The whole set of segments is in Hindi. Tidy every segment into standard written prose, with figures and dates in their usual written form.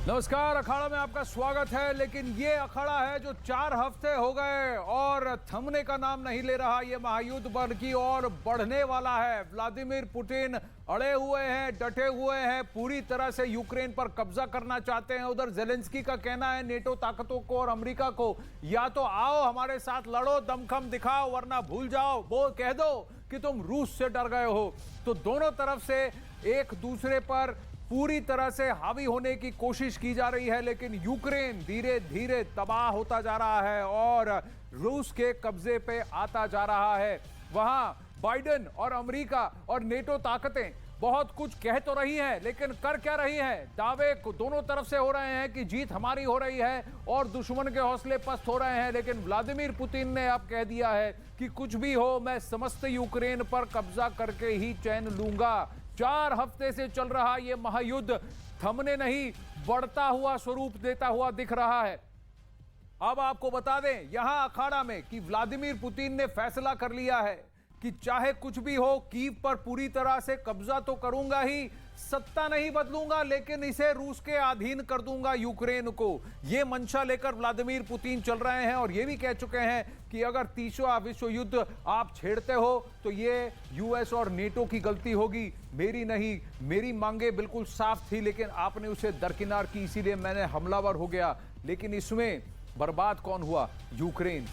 नमस्कार, अखाड़ा में आपका स्वागत है। लेकिन ये अखाड़ा है जो 4 हफ्ते हो गए और थमने का नाम नहीं ले रहा। ये महायुद्ध बल्कि और बढ़ने वाला है। व्लादिमीर पुतिन अड़े हुए हैं, डटे हुए हैं, पूरी तरह से यूक्रेन पर कब्जा करना चाहते हैं। उधर जेलेंस्की का कहना है नेटो ताकतों को और अमेरिका को, या तो आओ हमारे साथ लड़ो, दमखम दिखाओ, वरना भूल जाओ, वो कह दो कि तुम रूस से डर गए हो। तो दोनों तरफ से एक दूसरे पर पूरी तरह से हावी होने की कोशिश की जा रही है। लेकिन यूक्रेन धीरे धीरे तबाह होता जा रहा है और रूस के कब्जे पे आता जा रहा है। वहां बाइडेन और अमेरिका और नेटो ताकतें बहुत कुछ कह तो रही हैं, लेकिन कर क्या रही हैं? दावे दोनों तरफ से हो रहे हैं कि जीत हमारी हो रही है और दुश्मन के हौसले पस्त हो रहे हैं। लेकिन व्लादिमीर पुतिन ने अब कह दिया है कि कुछ भी हो, मैं समस्त यूक्रेन पर कब्जा करके ही चैन लूंगा। 4 हफ्ते से चल रहा यह महायुद्ध थमने नहीं, बढ़ता हुआ स्वरूप देता हुआ दिख रहा है। अब आपको बता दें यहां अखाड़ा में कि व्लादिमीर पुतिन ने फैसला कर लिया है कि चाहे कुछ भी हो, कीव पर पूरी तरह से कब्जा तो करूंगा ही, सत्ता नहीं बदलूंगा, लेकिन इसे रूस के अधीन कर दूंगा यूक्रेन को। यह मंशा लेकर व्लादिमीर पुतिन चल रहे हैं और यह भी कह चुके हैं कि अगर तीसरा विश्व युद्ध आप छेड़ते हो तो यह यूएस और नेटो की गलती होगी, मेरी नहीं। मेरी मांगे बिल्कुल साफ थी, लेकिन आपने उसे दरकिनार की, इसीलिए मैंने हमलावर हो गया। लेकिन इसमें बर्बाद कौन हुआ? यूक्रेन।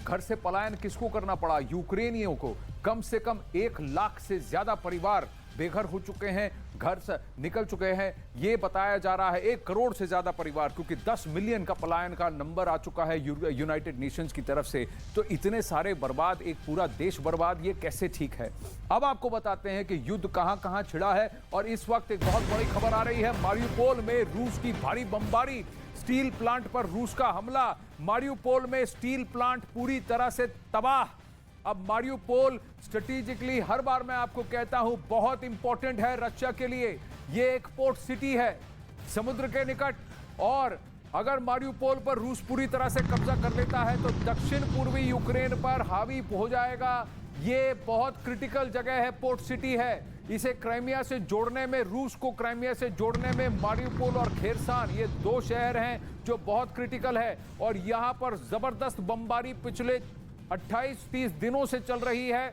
घर से पलायन किसको करना पड़ा? यूक्रेनियों को। कम से कम 1 लाख से ज्यादा परिवार बेघर हो चुके हैं, घर से निकल चुके हैं। यह बताया जा रहा है 1 करोड़ से ज्यादा परिवार, क्योंकि 10 मिलियन का पलायन का नंबर आ चुका है यूनाइटेड नेशंस की तरफ से। तो इतने सारे बर्बाद, एक पूरा देश बर्बाद, ये कैसे ठीक है? अब आपको बताते हैं कि युद्ध कहां कहां छिड़ा है। और इस वक्त एक बहुत बड़ी खबर आ रही है। मारियुपोल में रूस की भारी बमबारी, स्टील प्लांट पर रूस का हमला। मारियुपोल में स्टील प्लांट पूरी तरह से तबाह। अब मारियुपोल स्ट्रेटेजिकली, हर बार मैं आपको कहता हूं, बहुत इंपॉर्टेंट है रशिया के लिए। यह एक पोर्ट सिटी है समुद्र के निकट, और अगर मारियुपोल पर रूस पूरी तरह से कब्जा कर लेता है तो दक्षिण पूर्वी यूक्रेन पर हावी हो जाएगा। ये बहुत क्रिटिकल जगह है, पोर्ट सिटी है। इसे क्राइमिया से जोड़ने में, रूस को क्राइमिया से जोड़ने में मारियुपोल और खेरसान, ये 2 शहर हैं जो बहुत क्रिटिकल है। और यहां पर जबरदस्त बमबारी पिछले 28-30 दिनों से चल रही है।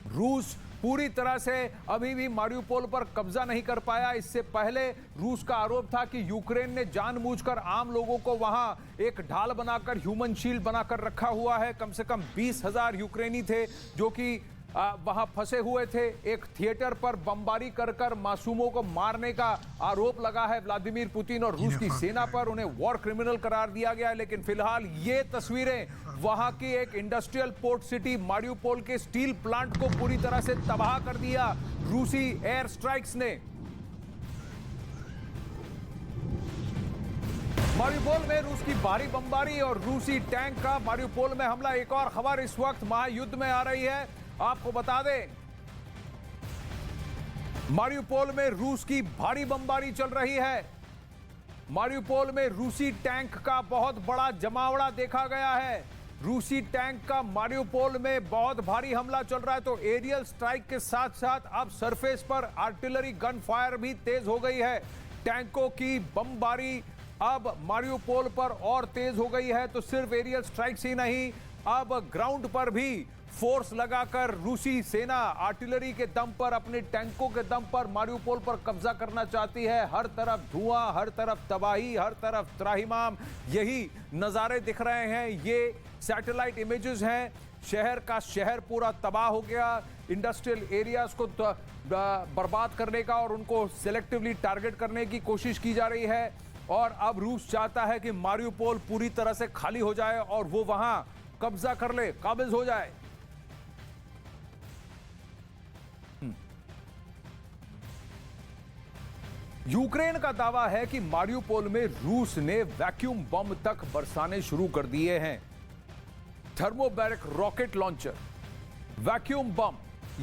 रूस पूरी तरह से अभी भी मारियुपोल पर कब्जा नहीं कर पाया। इससे पहले रूस का आरोप था कि यूक्रेन ने जानबूझकर आम लोगों को वहां एक ढाल बनाकर, ह्यूमन शील्ड बनाकर रखा हुआ है। कम से कम 20,000 यूक्रेनी थे जो कि वहां फंसे हुए थे। एक थिएटर पर बमबारी कर कर मासूमों को मारने का आरोप लगा है व्लादिमीर पुतिन और रूस की सेना पर। उन्हें वॉर क्रिमिनल करार दिया गया है। लेकिन फिलहाल ये तस्वीरें वहां की एक इंडस्ट्रियल पोर्ट सिटी मारियुपोल के स्टील प्लांट को पूरी तरह से तबाह कर दिया रूसी एयर स्ट्राइक्स ने। मारियुपोल में रूस की भारी बमबारी और रूसी टैंक का मारियुपोल में हमला। एक और खबर इस वक्त महायुद्ध में आ रही है, आपको बता दें मारियुपोल में रूस की भारी बमबारी चल रही है। मारियुपोल में रूसी टैंक का बहुत बड़ा जमावड़ा देखा गया है। रूसी टैंक का मारियुपोल में बहुत भारी हमला चल रहा है। तो एरियल स्ट्राइक के साथ साथ अब सरफेस पर आर्टिलरी गन फायर भी तेज हो गई है। टैंकों की बमबारी अब मारियुपोल पर और तेज हो गई है। तो सिर्फ एरियल स्ट्राइक ही नहीं, अब ग्राउंड पर भी फोर्स लगाकर रूसी सेना आर्टिलरी के दम पर, अपने टैंकों के दम पर मारियुपोल पर कब्जा करना चाहती है। हर तरफ धुआं, हर तरफ तबाही, हर तरफ त्राहिमाम, यही नज़ारे दिख रहे हैं। ये सैटेलाइट इमेजेस हैं। शहर का शहर पूरा तबाह हो गया। इंडस्ट्रियल एरियाज को बर्बाद करने का और उनको सेलेक्टिवली टारगेट करने की कोशिश की जा रही है। और अब रूस चाहता है कि मारियुपोल पूरी तरह से खाली हो जाए और वो वहां कब्जा कर ले, काबिज हो जाए। यूक्रेन का दावा है कि मारियुपोल में रूस ने वैक्यूम बम तक बरसाने शुरू कर दिए हैं। थर्मोबैरिक रॉकेट लॉन्चर, वैक्यूम बम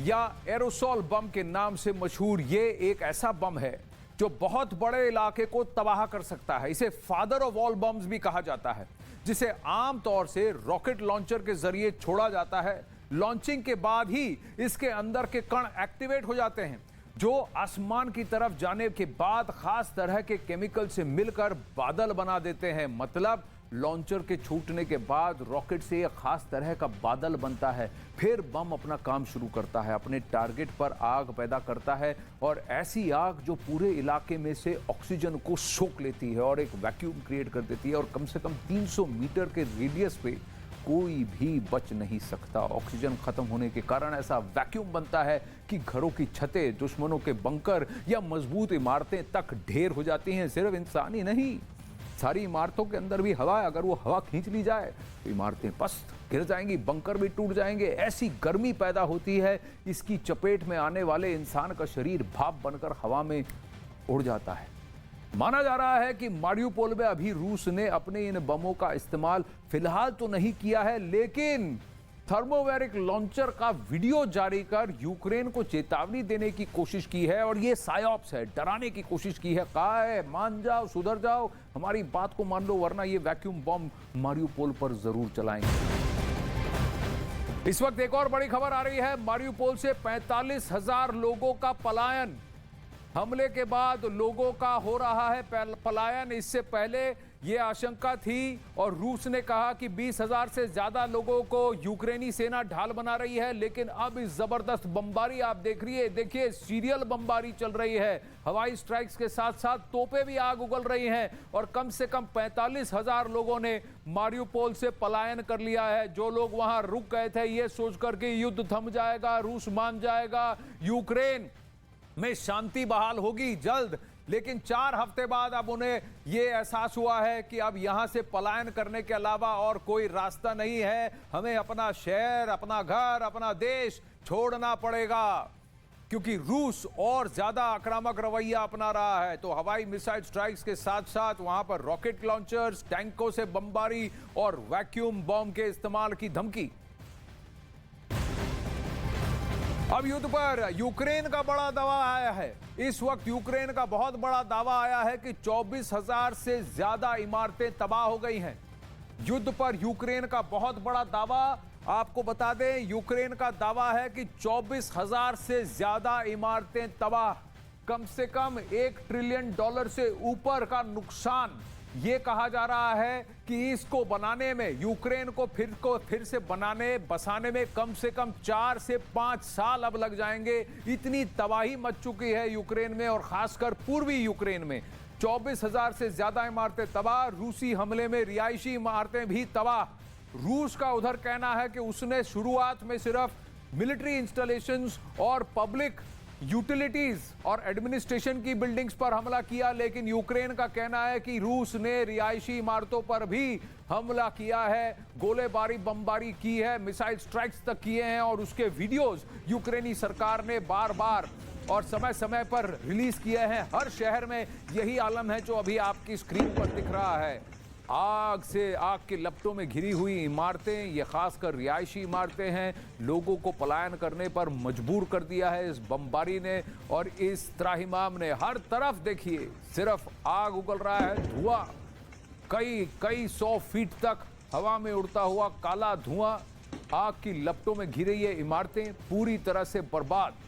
या एरोसॉल बम के नाम से मशहूर ये एक ऐसा बम है जो बहुत बड़े इलाके को तबाह कर सकता है। इसे फादर ऑफ ऑल बम्स भी कहा जाता है, जिसे आमतौर से रॉकेट लॉन्चर के जरिए छोड़ा जाता है। लॉन्चिंग के बाद ही इसके अंदर के कण एक्टिवेट हो जाते हैं। जो आसमान की तरफ जाने के बाद खास तरह के केमिकल से मिलकर बादल बना देते हैं। मतलब लॉन्चर के छूटने के बाद रॉकेट से एक खास तरह का बादल बनता है, फिर बम अपना काम शुरू करता है, अपने टारगेट पर आग पैदा करता है और ऐसी आग जो पूरे इलाके में से ऑक्सीजन को सोख लेती है और एक वैक्यूम क्रिएट कर देती है और कम से कम 300 मीटर के रेडियस पे कोई भी बच नहीं सकता। ऑक्सीजन खत्म होने के कारण ऐसा वैक्यूम बनता है कि घरों की छतें, दुश्मनों के बंकर या मजबूत इमारतें तक ढेर हो जाती हैं। सिर्फ इंसान ही नहीं, सारी इमारतों के अंदर भी हवा है, अगर वो हवा खींच ली जाए तो इमारतें पस्त गिर जाएंगी, बंकर भी टूट जाएंगे। ऐसी गर्मी पैदा होती है, इसकी चपेट में आने वाले इंसान का शरीर भाप बनकर हवा में उड़ जाता है। माना जा रहा है कि मारियुपोल में अभी रूस ने अपने इन बमों का इस्तेमाल फिलहाल तो नहीं किया है, लेकिन थर्मोवेरिक लॉन्चर का वीडियो जारी कर यूक्रेन को चेतावनी देने की कोशिश की है और ये सायोप्स है, डराने की कोशिश की है। कहा है मान जाओ, सुधर जाओ, हमारी बात को मान लो, वरना ये वैक्यूम बम मारियुपोल पर जरूर चलाएंगे। इस वक्त एक और बड़ी खबर आ रही है, मारियुपोल से 45,000 लोगों का पलायन। हमले के बाद लोगों का हो रहा है पलायन। इससे पहले ये आशंका थी और रूस ने कहा कि 20,000 से ज्यादा लोगों को यूक्रेनी सेना ढाल बना रही है, लेकिन अब इस जबरदस्त बमबारी आप देख रही है, देखिए सीरियल बमबारी चल रही है। हवाई स्ट्राइक्स के साथ साथ तोपें भी आग उगल रही हैं और कम से कम 45,000 लोगों ने मारियुपोल से पलायन कर लिया है। जो लोग वहां रुक गए थे ये सोचकर कि युद्ध थम जाएगा, रूस मान जाएगा, यूक्रेन में शांति बहाल होगी जल्द, लेकिन 4 हफ्ते बाद अब उन्हें यह एहसास हुआ है कि अब यहां से पलायन करने के अलावा और कोई रास्ता नहीं है। हमें अपना शहर, अपना घर, अपना देश छोड़ना पड़ेगा, क्योंकि रूस और ज्यादा आक्रामक रवैया अपना रहा है। तो हवाई मिसाइल स्ट्राइक्स के साथ साथ वहां पर रॉकेट लॉन्चर्स, टैंकों से बमबारी और वैक्यूम बम के इस्तेमाल की धमकी। अब युद्ध पर यूक्रेन का बड़ा दावा आया है। इस वक्त यूक्रेन का बहुत बड़ा दावा आया है कि 24,000 से ज्यादा इमारतें तबाह हो गई हैं। युद्ध पर यूक्रेन का बहुत बड़ा दावा, आपको बता दें, यूक्रेन का दावा है कि 24,000 से ज्यादा इमारतें तबाह, कम से कम $1 ट्रिलियन से ऊपर का नुकसान। ये कहा जा रहा है कि इसको बनाने में, यूक्रेन को फिर से बसाने में कम से कम 4 से 5 साल अब लग जाएंगे। इतनी तबाही मच चुकी है यूक्रेन में और खासकर पूर्वी यूक्रेन में। 24,000 से ज्यादा इमारतें तबाह, रूसी हमले में रिहायशी इमारतें भी तबाह। रूस का उधर कहना है कि उसने शुरुआत में सिर्फ मिलिट्री इंस्टॉलेशंस और पब्लिक यूटिलिटीज और एडमिनिस्ट्रेशन की बिल्डिंग्स पर हमला किया, लेकिन यूक्रेन का कहना है कि रूस ने रिहायशी इमारतों पर भी हमला किया है, गोलेबारी, बमबारी की है, मिसाइल स्ट्राइक्स तक किए हैं और उसके वीडियोस यूक्रेनी सरकार ने बार बार और समय समय पर रिलीज किए हैं। हर शहर में यही आलम है जो अभी आपकी स्क्रीन पर दिख रहा है। आग के लपटों में घिरी हुई इमारतें, ये खासकर रिहायशी इमारतें हैं। लोगों को पलायन करने पर मजबूर कर दिया है इस बमबारी ने और इस त्राहिमाम ने। हर तरफ देखिए सिर्फ आग उगल रहा है, धुआं, कई 100 फीट तक हवा में उड़ता हुआ काला धुआं। आग की लपटों में घिरी ये इमारतें पूरी तरह से बर्बाद।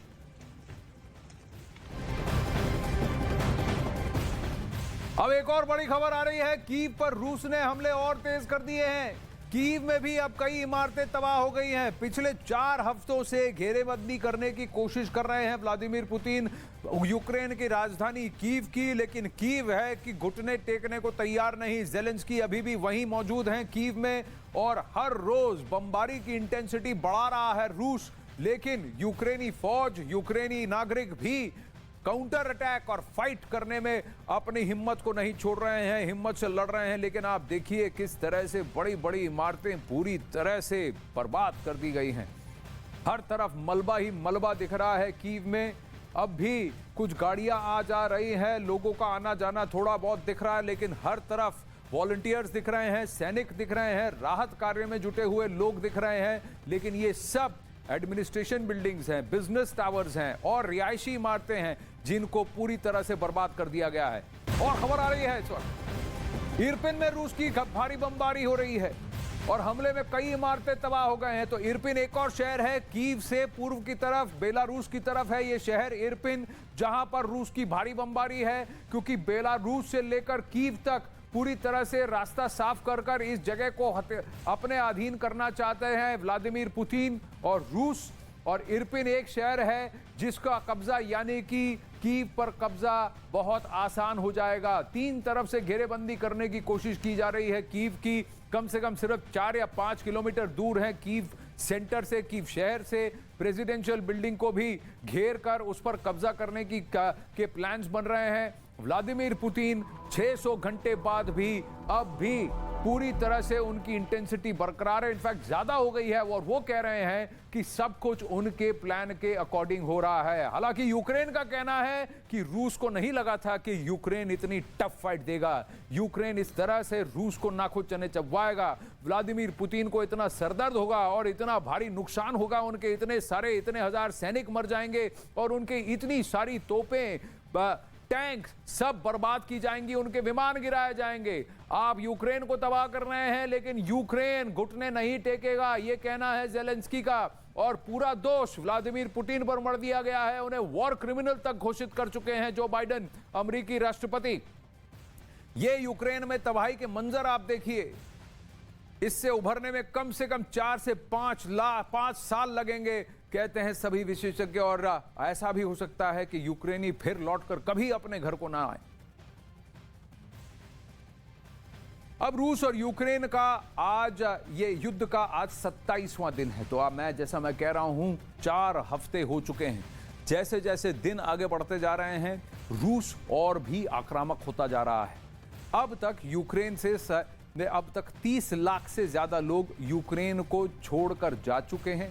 अब एक और बड़ी खबर आ रही है, कीव पर रूस ने हमले और तेज कर दिए हैं। कीव में भी अब कई इमारतें तबाह हो गई हैं। पिछले 4 हफ्तों से घेरेबंदी करने की कोशिश कर रहे हैं व्लादिमीर पुतिन यूक्रेन की राजधानी कीव की, लेकिन कीव है कि घुटने टेकने को तैयार नहीं। जेलेंस्की अभी भी वहीं मौजूद हैं कीव में और हर रोज बमबारी की इंटेंसिटी बढ़ा रहा है रूस, लेकिन यूक्रेनी फौज, यूक्रेनी नागरिक भी काउंटर अटैक और फाइट करने में अपनी हिम्मत को नहीं छोड़ रहे हैं, हिम्मत से लड़ रहे हैं। लेकिन आप देखिए किस तरह से बड़ी बड़ी इमारतें पूरी तरह से बर्बाद कर दी गई हैं। हर तरफ मलबा ही मलबा दिख रहा है कीव में। अब भी कुछ गाड़ियां आ जा रही हैं, लोगों का आना जाना थोड़ा बहुत दिख रहा है, लेकिन हर तरफ वॉलंटियर्स दिख रहे हैं, सैनिक दिख रहे हैं, राहत कार्य में जुटे हुए लोग दिख रहे हैं। लेकिन ये सब एडमिनिस्ट्रेशन बिल्डिंग्स हैं, बिजनेस टावर्स हैं और रिहायशी इमारतें हैं जिनको पूरी तरह से बर्बाद कर दिया गया है। और खबर आ रही है इस वक्त इरपिन में रूस की भारी बमबारी हो रही है। और हमले में कई इमारतें तबाह हो गए हैं। तो इरपिन एक और शहर है, कीव से पूर्व की तरफ बेलारूस की तरफ है ये शहर इरपिन, जहां पर रूस की भारी बमबारी है, क्योंकि बेलारूस से लेकर कीव तक पूरी तरह से रास्ता साफ कर इस जगह को अपने अधीन करना चाहते हैं व्लादिमीर पुतिन और रूस। और इरपिन एक शहर है जिसका कब्जा यानी कि कीव पर कब्जा बहुत आसान हो जाएगा। तीन तरफ से घेरेबंदी करने की कोशिश की जा रही है कीव की। कम से कम सिर्फ 4 या 5 किलोमीटर दूर है कीव सेंटर से, कीव शहर से। प्रेसिडेंशियल बिल्डिंग को भी घेर कर उस पर कब्जा करने के प्लान्स बन रहे हैं। व्लादिमीर पुतिन 600 घंटे बाद भी अब भी पूरी तरह से उनकी इंटेंसिटी बरकरार है, इनफैक्ट ज्यादा हो गई है। और वो कह रहे हैं कि सब कुछ उनके प्लान के अकॉर्डिंग हो रहा है। हालांकि यूक्रेन का कहना है कि रूस को नहीं लगा था कि यूक्रेन इतनी टफ फाइट देगा, यूक्रेन इस तरह से रूस को नाखुद चने चबवाएगा, व्लादिमीर पुतिन को इतना सरदर्द होगा और इतना भारी नुकसान होगा, उनके इतने हजार सैनिक मर जाएंगे और उनके इतनी सारी तोपें टैंक सब बर्बाद की जाएंगी, उनके विमान गिराए जाएंगे। आप यूक्रेन को तबाह कर रहे हैं लेकिन यूक्रेन घुटने नहीं टेकेगा, यह कहना है ज़ेलेंस्की का। और पूरा दोष व्लादिमीर पुतिन पर मढ़ दिया गया है, उन्हें वॉर क्रिमिनल तक घोषित कर चुके हैं जो बाइडेन अमेरिकी राष्ट्रपति। ये यूक्रेन में तबाही के मंजर आप देखिए, इससे उभरने में कम से कम 4 से 5 साल लगेंगे कहते हैं सभी विशेषज्ञ। और ऐसा भी हो सकता है कि यूक्रेनी फिर लौटकर कभी अपने घर को ना आए। अब रूस और यूक्रेन का आज ये युद्ध का आज 27वां दिन है। तो जैसा मैं कह रहा हूं 4 हफ्ते हो चुके हैं। जैसे जैसे दिन आगे बढ़ते जा रहे हैं रूस और भी आक्रामक होता जा रहा है। अब तक यूक्रेन से अब तक 30 लाख से ज्यादा लोग यूक्रेन को छोड़कर जा चुके हैं।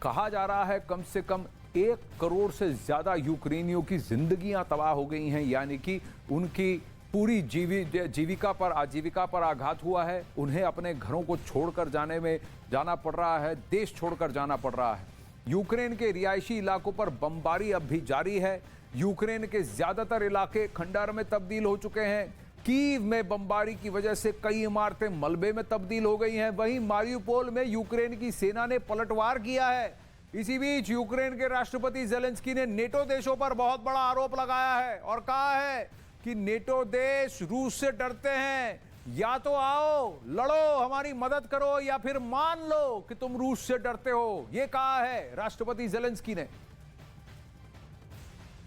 कहा जा रहा है कम से कम 1 करोड़ से ज्यादा यूक्रेनियों की जिंदगियां तबाह हो गई हैं, यानी कि उनकी पूरी आजीविका पर आघात हुआ है। उन्हें अपने घरों को छोड़कर जाना पड़ रहा है, देश छोड़कर जाना पड़ रहा है। यूक्रेन के रिहायशी इलाकों पर बमबारी अब भी जारी है। यूक्रेन के ज्यादातर इलाके खंडहर में तब्दील हो चुके हैं। कीव में बमबारी की वजह से कई इमारतें मलबे में तब्दील हो गई हैं। वहीं मारियुपोल में यूक्रेन की सेना ने पलटवार किया है। इसी बीच यूक्रेन के राष्ट्रपति ज़ेलेंस्की ने नेटो देशों पर बहुत बड़ा आरोप लगाया है और कहा है कि नेटो देश रूस से डरते हैं, या तो आओ लड़ो हमारी मदद करो या फिर मान लो कि तुम रूस से डरते हो, यह कहा है राष्ट्रपति ज़ेलेंस्की ने।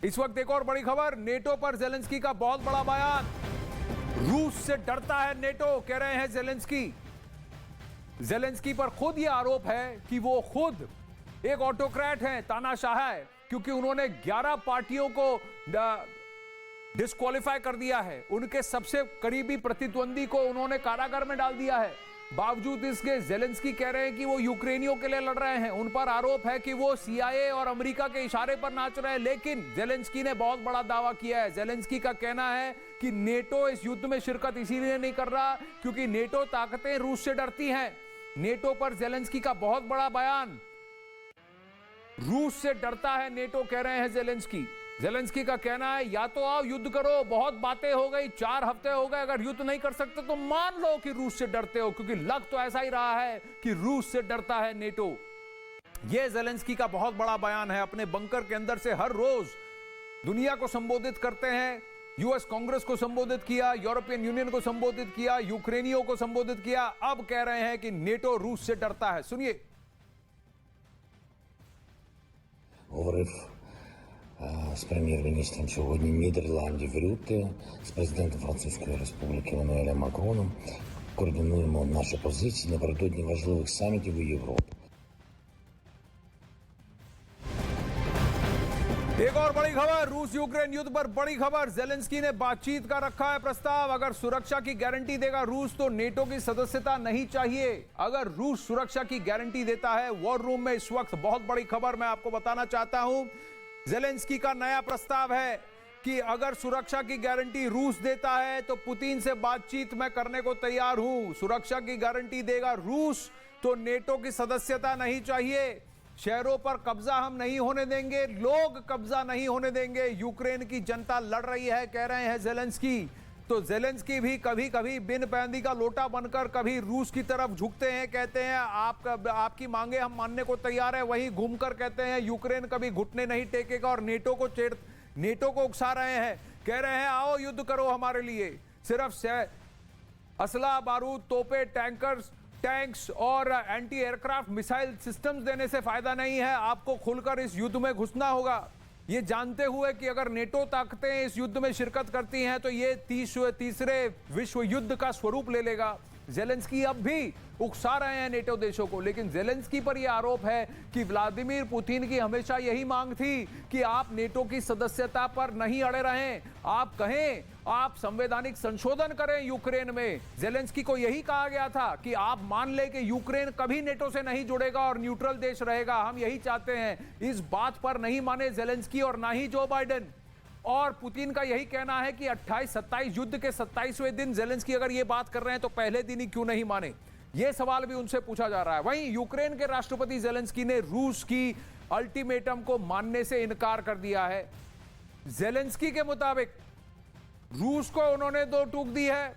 इस वक्त एक और बड़ी खबर, नेटो पर ज़ेलेंस्की का बहुत बड़ा बयान। रूस से डरता है नेटो, कह रहे हैं ज़ेलेंस्की। ज़ेलेंस्की पर खुद यह आरोप है कि वो खुद एक ऑटोक्रेट हैं, तानाशाह है, क्योंकि उन्होंने 11 पार्टियों को डिस्क्वालीफाई कर दिया है। उनके सबसे करीबी प्रतिद्वंदी को उन्होंने कारागार में डाल दिया है। बावजूद इसके ज़ेलेंस्की कह रहे हैं कि वो यूक्रेनियों के लिए लड़ रहे हैं। उन पर आरोप है कि वो CIA और अमेरिका के इशारे पर नाच रहे हैं। लेकिन ज़ेलेंस्की ने बहुत बड़ा दावा किया है। ज़ेलेंस्की का कहना है कि नेटो इस युद्ध में शिरकत इसीलिए नहीं कर रहा क्योंकि नेटो ताकतें रूस से डरती हैं। नेटो पर ज़ेलेंस्की का बहुत बड़ा बयान, रूस से डरता है नेटो, कह रहे हैं ज़ेलेंस्की। ज़ेलेंस्की का कहना है या तो आओ युद्ध करो, बहुत बातें हो गई, 4 हफ्ते हो गए, अगर युद्ध नहीं कर सकते तो मान लो कि रूस से डरते हो, क्योंकि लग तो ऐसा ही रहा है कि रूस से डरता है नेटो। यह ज़ेलेंस्की का बहुत बड़ा बयान है। अपने बंकर के अंदर से हर रोज दुनिया को संबोधित करते हैं। यूएस कांग्रेस को संबोधित किया, यूरोपियन यूनियन को संबोधित किया, यूक्रेनियों को संबोधित किया। अब कह रहे हैं कि नेटो रूस से डरता है। सुनिए। З прем'єр-міністром сьогодні Нідерландів Рютте, з президентом Французької Республіки Еммануелем Макроном координуємо наші позиції напередодні важливих самітів у Європі. एक और बड़ी खबर, रूस यूक्रेन युद्ध पर बड़ी खबर। ज़ेलेंस्की ने बातचीत का रखा है प्रस्ताव। अगर सुरक्षा की गारंटी देगा रूस तो नेटो की सदस्यता नहीं चाहिए। अगर रूस सुरक्षा की गारंटी देता है, वॉर रूम में इस वक्त बहुत बड़ी खबर मैं आपको बताना चाहता हूं। ज़ेलेंस्की का नया प्रस्ताव है कि अगर सुरक्षा की गारंटी रूस देता है तो पुतिन से बातचीत मैं करने को तैयार हूं। सुरक्षा की गारंटी देगा रूस तो नेटो की सदस्यता नहीं चाहिए। शहरों पर कब्जा हम नहीं होने देंगे, लोग कब्जा नहीं होने देंगे। यूक्रेन की जनता लड़ रही है, कह रहे हैं ज़ेलेंस्की। तो जेलेंस्की भी कभी कभी बिन पैंदी का लोटा बनकर कभी रूस की तरफ झुकते हैं, कहते हैं आपकी मांगे हम मानने को तैयार है, वहीं घूमकर कहते हैं यूक्रेन कभी घुटने नहीं टेकेगा और नेटो को उकसा रहे हैं, कह रहे हैं आओ युद्ध करो हमारे लिए। सिर्फ असला बारूद, तोपे, टैंक्स और एंटी एयरक्राफ्ट मिसाइल सिस्टम्स देने से फायदा नहीं है, आपको खुलकर इस युद्ध में घुसना होगा। ये जानते हुए कि अगर नेटो ताकतें इस युद्ध में शिरकत करती हैं तो ये तीसरे विश्व युद्ध का स्वरूप ले लेगा। जेलेंस्की अब भी उकसा रहे हैं नेटो देशों को, लेकिन जेलेंस्की पर यह आरोप है कि व्लादिमीर पुतिन की हमेशा यही मांग थी कि आप नेटो की सदस्यता पर नहीं अड़े रहें, आप कहें आप संवैधानिक संशोधन करें यूक्रेन में। जेलेंस्की को यही कहा गया था कि आप मान ले कि यूक्रेन कभी नेटो से नहीं जुड़ेगा और न्यूट्रल देश रहेगा, हम यही चाहते हैं। इस बात पर नहीं माने जेलेंस्की और ना ही जो बाइडेन। और पुतिन का यही कहना है कि 28-27 युद्ध के 27वें दिन जेलेंस्की अगर ये बात कर रहे हैं तो पहले दिन ही क्यों नहीं माने, ये सवाल भी उनसे पूछा जा रहा है। वहीं यूक्रेन के राष्ट्रपति जेलेंस्की ने रूस की अल्टीमेटम को मानने से इनकार कर दिया है। जेलेंस्की के मुताबिक रूस को उन्होंने दो टूक दी है,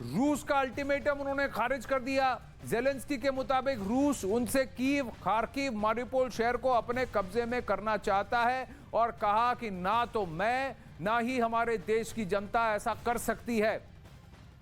रूस का अल्टीमेटम उन्होंने खारिज कर दिया। जेलेंस्की के मुताबिक रूस उनसे कीव, खार्किव, मारिउपोल शहर को अपने कब्जे में करना चाहता है और कहा कि ना तो मैं ना ही हमारे देश की जनता ऐसा कर सकती है।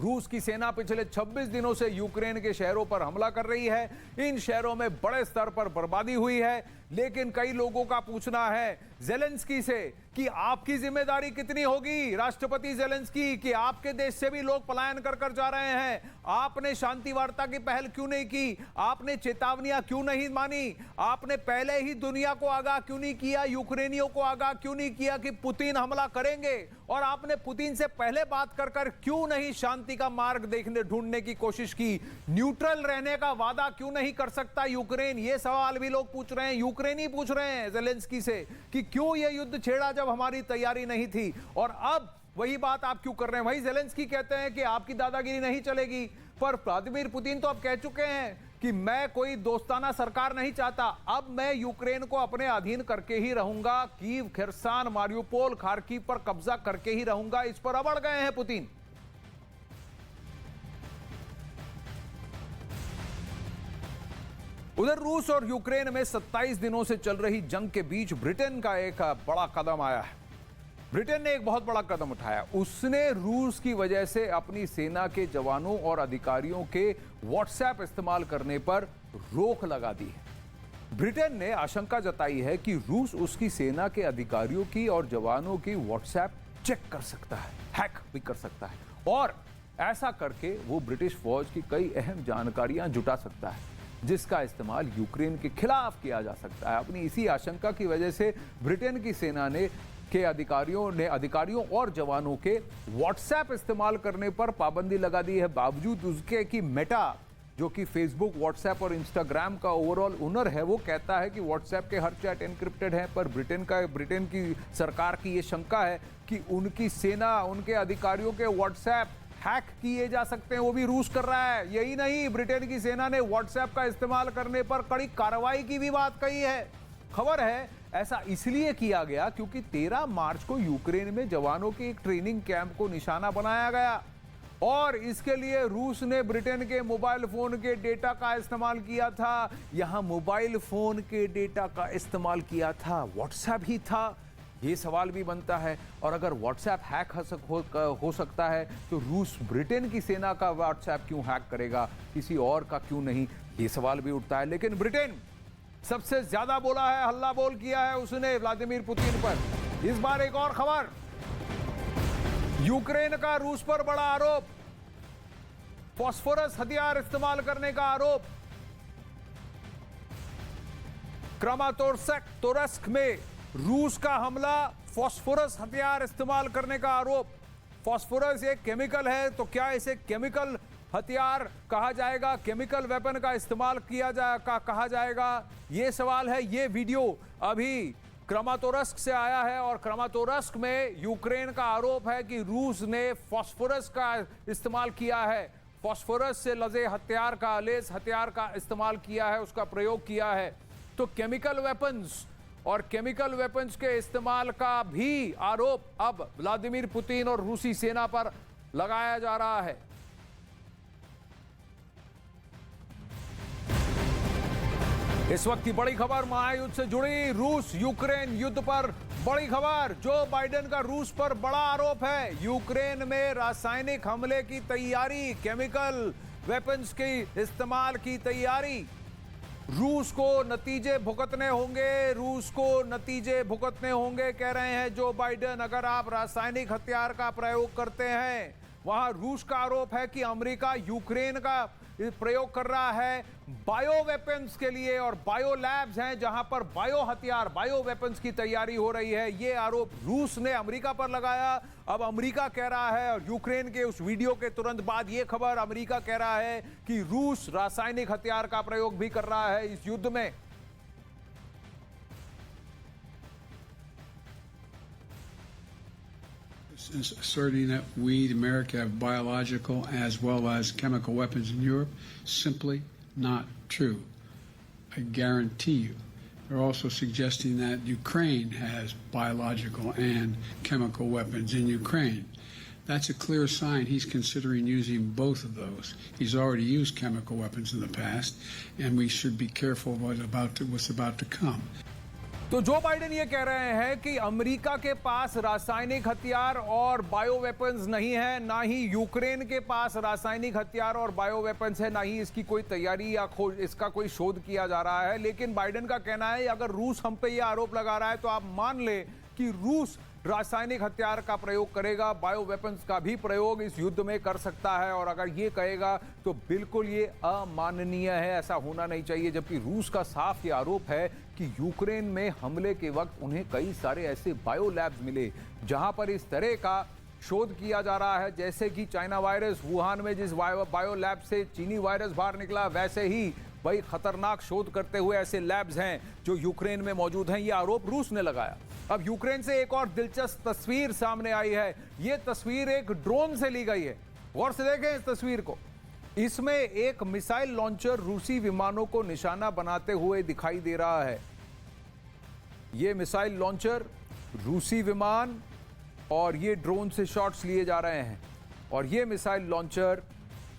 रूस की सेना पिछले 26 दिनों से यूक्रेन के शहरों पर हमला कर रही है। इन शहरों में बड़े स्तर पर बर्बादी हुई है, लेकिन कई लोगों का पूछना है जेलेंस्की से कि आपकी जिम्मेदारी कितनी होगी राष्ट्रपति जेलेंस्की, कि आपके देश से भी लोग पलायन कर कर जा रहे हैं, आपने शांति वार्ता की पहल क्यों नहीं की, आपने चेतावनियां क्यों नहीं मानी, आपने पहले ही दुनिया को आगाह क्यों नहीं किया, यूक्रेनियों को आगाह क्यों नहीं किया कि पुतिन हमला करेंगे, और आपने पुतिन से पहले बात कर कर क्यों नहीं शांति का मार्ग ढूंढने की कोशिश की, न्यूट्रल रहने का वादा क्यों नहीं कर सकता यूक्रेन। ये सवाल भी लोग पूछ रहे हैं, यूक्रेनी पूछ रहे हैं जेलेंस्की से कि क्यों यह युद्ध छेड़ा जब हमारी तैयारी नहीं थी, और अब वही बात आप क्यों कर रहे हैं। वही जेलेंस्की कहते हैं कि आपकी दादागिरी नहीं चलेगी, पर व्लादिमीर पुतिन तो अब कह चुके हैं कि मैं कोई दोस्ताना सरकार नहीं चाहता, अब मैं यूक्रेन को अपने अधीन करके ही रहूंगा, कीव, खिरसान, मारिउपोल, खार्किव पर कब्जा करके ही रहूंगा। इस पर अब अड़ गए हैं पुतिन। उधर रूस और यूक्रेन में 27 दिनों से चल रही जंग के बीच ब्रिटेन का एक बड़ा कदम आया है। ब्रिटेन ने एक बहुत बड़ा कदम उठाया, उसने रूस की वजह से अपनी सेना के जवानों और अधिकारियों के व्हाट्सएप इस्तेमाल करने पर रोक लगा दी है। ब्रिटेन ने आशंका जताई है कि रूस उसकी सेना के अधिकारियों की और जवानों की व्हाट्सएप चेक कर सकता है, हैक भी कर सकता है, और ऐसा करके वो ब्रिटिश फौज की कई अहम जानकारियां जुटा सकता है, जिसका इस्तेमाल यूक्रेन के खिलाफ किया जा सकता है। अपनी इसी आशंका की वजह से ब्रिटेन की सेना के अधिकारियों और जवानों के व्हाट्सएप इस्तेमाल करने पर पाबंदी लगा दी है, बावजूद उसके कि मेटा, जो कि फेसबुक, व्हाट्सएप और इंस्टाग्राम का ओवरऑल ओनर है, वो कहता है कि व्हाट्सएप के हर चैट एनक्रिप्टेड है। पर ब्रिटेन की सरकार की ये शंका है कि उनकी सेना, उनके अधिकारियों के व्हाट्सएप हैक किए जा सकते हैं, वो भी रूस कर रहा है। यही नहीं, ब्रिटेन की सेना ने व्हाट्सएप का इस्तेमाल करने पर कड़ी कार्रवाई की भी बात कही है। खबर है ऐसा इसलिए किया गया क्योंकि 13 मार्च को यूक्रेन में जवानों के एक ट्रेनिंग कैंप को निशाना बनाया गया, और इसके लिए रूस ने ब्रिटेन के मोबाइल फोन के डेटा का इस्तेमाल किया था। यहां मोबाइल फोन के डेटा का इस्तेमाल किया था, व्हाट्सएप ही था। ये सवाल भी बनता है, और अगर व्हाट्सएप हैक हो सकता है तो रूस ब्रिटेन की सेना का व्हाट्सएप क्यों हैक करेगा, किसी और का क्यों नहीं, ये सवाल भी उठता है। लेकिन ब्रिटेन सबसे ज्यादा बोला है, हल्ला बोल किया है उसने व्लादिमीर पुतिन पर। इस बार एक और खबर, यूक्रेन का रूस पर बड़ा आरोप, फास्फोरस हथियार इस्तेमाल करने का आरोप। क्रामाटोर्स्क में रूस का हमला, फास्फोरस हथियार इस्तेमाल करने का आरोप। फास्फोरस एक केमिकल है, तो क्या इसे केमिकल हथियार कहा जाएगा, केमिकल वेपन का इस्तेमाल कहा जाएगा, यह सवाल है। यह वीडियो अभी क्रामाटोर्स्क से आया है, और क्रामाटोर्स्क में यूक्रेन का आरोप है कि रूस ने फास्फोरस का इस्तेमाल किया है, फास्फोरस से लदे लेस हथियार का इस्तेमाल किया है, उसका प्रयोग किया है। तो केमिकल वेपन्स के इस्तेमाल का भी आरोप अब व्लादिमीर पुतिन और रूसी सेना पर लगाया जा रहा है। इस वक्त की बड़ी खबर महायुद्ध से जुड़ी, रूस यूक्रेन युद्ध पर बड़ी खबर। जो बाइडेन का रूस पर बड़ा आरोप है, यूक्रेन में रासायनिक हमले की तैयारी, केमिकल वेपन्स की इस्तेमाल की तैयारी। रूस को नतीजे भुगतने होंगे, रूस को नतीजे भुगतने होंगे कह रहे हैं जो बाइडेन। अगर आप रासायनिक हथियार का प्रयोग करते हैं, वहां रूस का आरोप है कि अमेरिका यूक्रेन का प्रयोग कर रहा है बायो वेपन्स के लिए, और बायो लैब्स हैं जहां पर बायो हथियार, बायो वेपन्स की तैयारी हो रही है। यह आरोप रूस ने अमेरिका पर लगाया। अब अमेरिका कह रहा है, और यूक्रेन के उस वीडियो के तुरंत बाद यह खबर अमेरिका कह रहा है कि रूस रासायनिक हथियार का प्रयोग भी कर रहा है इस युद्ध में। Asserting that we, America, have biological as well as chemical weapons in Europe, simply not true. I guarantee you. They're also suggesting that Ukraine has biological and chemical weapons in Ukraine. That's a clear sign he's considering using both of those. He's already used chemical weapons in the past, and we should be careful what's about to come. तो जो बाइडेन ये कह रहे हैं कि अमेरिका के पास रासायनिक हथियार और बायो वेपन्स नहीं है, ना ही यूक्रेन के पास रासायनिक हथियार और बायो वेपन्स है, ना ही इसकी कोई तैयारी या खोज, इसका कोई शोध किया जा रहा है। लेकिन बाइडेन का कहना है अगर रूस हम पे ये आरोप लगा रहा है तो आप मान ले कि रूस रासायनिक हथियार का प्रयोग करेगा, बायो वेपन्स का भी प्रयोग इस युद्ध में कर सकता है। और अगर ये कहेगा तो बिल्कुल ये अमाननीय है, ऐसा होना नहीं चाहिए। जबकि रूस का साफ ये आरोप है कि यूक्रेन में हमले के वक्त उन्हें कई सारे ऐसे बायो लैब्स मिले जहां पर इस तरह का शोध किया जा रहा है, जैसे कि चाइना वायरस, वुहान में जिस बायो लैब से चीनी वायरस बाहर निकला, वैसे ही वही खतरनाक शोध करते हुए ऐसे लैब्स हैं जो यूक्रेन में मौजूद हैं। ये आरोप रूस ने लगाया। अब यूक्रेन से एक और दिलचस्प तस्वीर सामने आई है। ये तस्वीर एक ड्रोन से ली गई है। गौर से देखें इस तस्वीर को। इसमें एक मिसाइल लॉन्चर रूसी विमानों को निशाना बनाते हुए दिखाई दे रहा है। ये मिसाइल लॉन्चर, रूसी विमान और ये ड्रोन से शॉट्स लिए जा रहे हैं। और ये मिसाइल लॉन्चर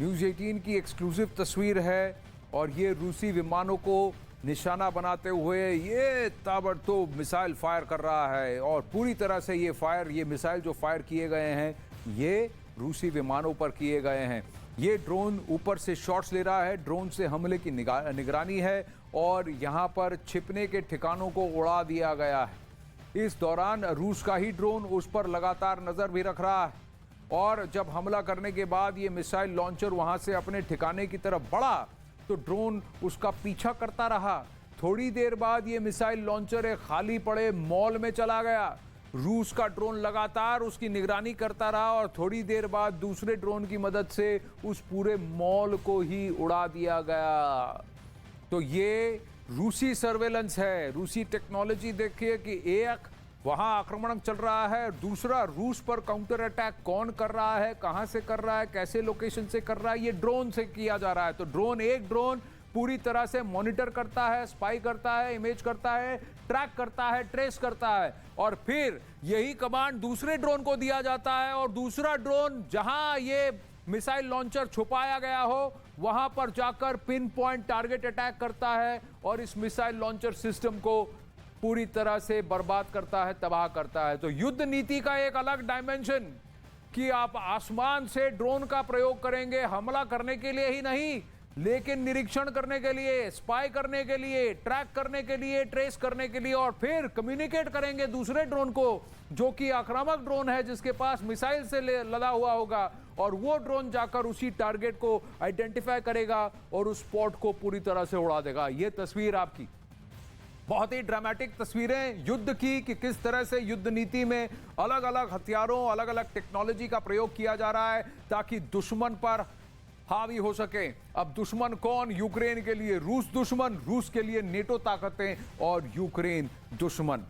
न्यूज़ 18 की एक्सक्लूसिव तस्वीर है, और ये रूसी विमानों को निशाना बनाते हुए ये ताबड़तोड़ मिसाइल फायर कर रहा है। और पूरी तरह से ये मिसाइल जो फायर किए गए हैं ये रूसी विमानों पर किए गए हैं। ये ड्रोन ऊपर से शॉट्स ले रहा है, ड्रोन से हमले की निगरानी है, और यहाँ पर छिपने के ठिकानों को उड़ा दिया गया है। इस दौरान रूस का ही ड्रोन उस पर लगातार नजर भी रख रहा है। और जब हमला करने के बाद ये मिसाइल लॉन्चर वहां से अपने ठिकाने की तरफ बढ़ा तो ड्रोन उसका पीछा करता रहा। थोड़ी देर बाद ये मिसाइल लॉन्चर एक खाली पड़े मॉल में चला गया। रूस का ड्रोन लगातार उसकी निगरानी करता रहा, और थोड़ी देर बाद दूसरे ड्रोन की मदद से उस पूरे मॉल को ही उड़ा दिया गया। तो ये रूसी सर्वेलेंस है, रूसी टेक्नोलॉजी। देखिए कि एक वहां आक्रमण चल रहा है, दूसरा रूस पर काउंटर अटैक कौन कर रहा है, कहां से कर रहा है, कैसे लोकेशन से कर रहा है, ये ड्रोन से किया जा रहा है। तो एक ड्रोन पूरी तरह से मॉनिटर करता है, स्पाई करता है, इमेज करता है, ट्रैक करता है, ट्रेस करता है, और फिर यही कमांड दूसरे ड्रोन को दिया जाता है। और दूसरा ड्रोन जहां ये मिसाइल लॉन्चर छुपाया गया हो वहां पर जाकर पिन पॉइंट टारगेट अटैक करता है, और इस मिसाइल लॉन्चर सिस्टम को पूरी तरह से बर्बाद करता है, तबाह करता है। तो युद्ध नीति का एक अलग डायमेंशन कि आप आसमान से ड्रोन का प्रयोग करेंगे हमला करने के लिए ही नहीं, लेकिन निरीक्षण करने के लिए, स्पाई करने के लिए, ट्रैक करने के लिए, ट्रेस करने के लिए, और फिर कम्युनिकेट करेंगे दूसरे ड्रोन को जो कि आक्रामक ड्रोन है जिसके पास मिसाइल से लदा हुआ होगा, और वो ड्रोन जाकर उसी टारगेट को आइडेंटिफाई करेगा और उस स्पॉट को पूरी तरह से उड़ा देगा। ये तस्वीर आपकी बहुत ही ड्रामेटिक तस्वीरें युद्ध की कि किस तरह से युद्ध नीति में अलग अलग हथियारों, अलग अलग टेक्नोलॉजी का प्रयोग किया जा रहा है ताकि दुश्मन पर हावी हो सके। अब दुश्मन कौन? यूक्रेन के लिए रूस दुश्मन, रूस के लिए नेटो ताकतें, और यूक्रेन दुश्मन।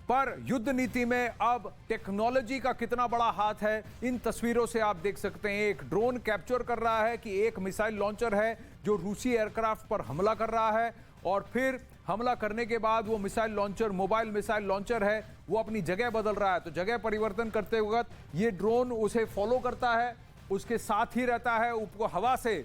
पर युद्ध नीति में अब टेक्नोलॉजी का कितना बड़ा हाथ है इन तस्वीरों से आप देख सकते हैं। एक ड्रोन कैप्चर कर रहा है कि एक मिसाइल लॉन्चर है जो रूसी एयरक्राफ्ट पर हमला कर रहा है, और फिर हमला करने के बाद वो missile launcher, mobile missile launcher है, वो अपनी जगह बदल रहा है। तो जगह परिवर्तन करते वक्त ये ड्रोन उसे फॉलो करता है, उसके साथ ही रहता है, ऊपर हवा से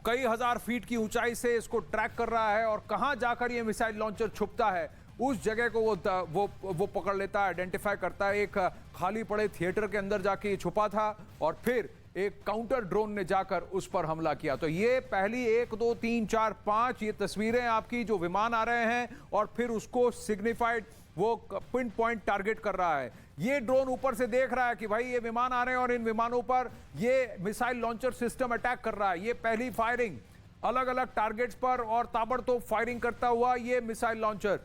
कई हजार फीट की ऊंचाई से इसको ट्रैक कर रहा है और कहां जाकर ये मिसाइल लॉन्चर छुपता है उस जगह को वो पकड़ लेता है, आइडेंटिफाई करता है। एक खाली पड़े थिएटर के अंदर जाके ये छुपा था और फिर एक काउंटर ड्रोन ने जाकर उस पर हमला किया। तो ये पहली 1 2 3 4 5 ये तस्वीरें आपकी जो विमान आ रहे हैं और फिर उसको सिग्निफाइड वो पिन पॉइंट टारगेट कर रहा है। ये ड्रोन ऊपर से देख रहा है कि भाई ये विमान आ रहे हैं और इन विमानों पर ये मिसाइल लॉन्चर सिस्टम अटैक कर रहा है। ये पहली फायरिंग अलग अलग टारगेट्स पर और ताबड़तोड़ फायरिंग करता हुआ ये मिसाइल लॉन्चर।